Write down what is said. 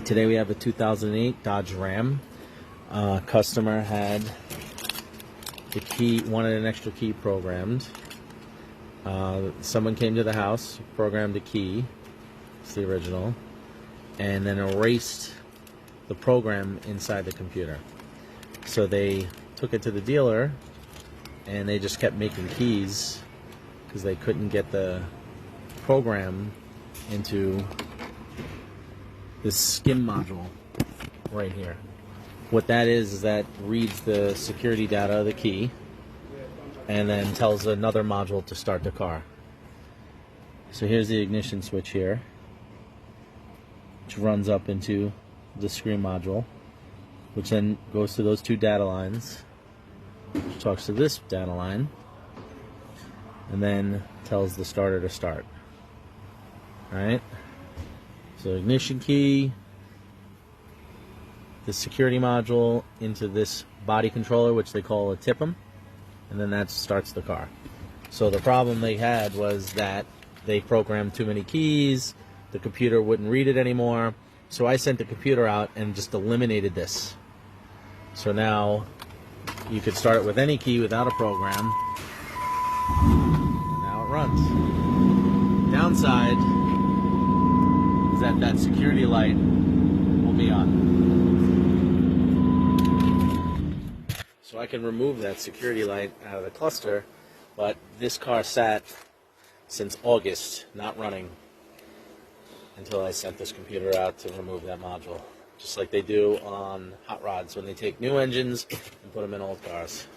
Today we have a 2008 Dodge Ram. Customer had the key, wanted an extra key programmed. Someone came to the house, programmed a key, it's the original, and then erased the program inside the computer. So they took it to the dealer and they just kept making keys because they couldn't get the program into this skim module right here. What that is that reads the security data of the key and then tells another module to start the car. So here's the ignition switch here, which runs up into the screen module, which then goes to those two data lines, which talks to this data line, and then tells the starter to start. Alright? So ignition key, the security module into this body controller, which they call a TIPM, and then that starts the car. So the problem they had was that they programmed too many keys, the computer wouldn't read it anymore, so I sent the computer out and just eliminated this. So now you could start it with any key without a program, and now it runs. Downside is that that security light will be on. So I can remove that security light out of the cluster, but this car sat since August, not running, until I sent this computer out to remove that module. Just like they do on hot rods when they take new engines and put them in old cars.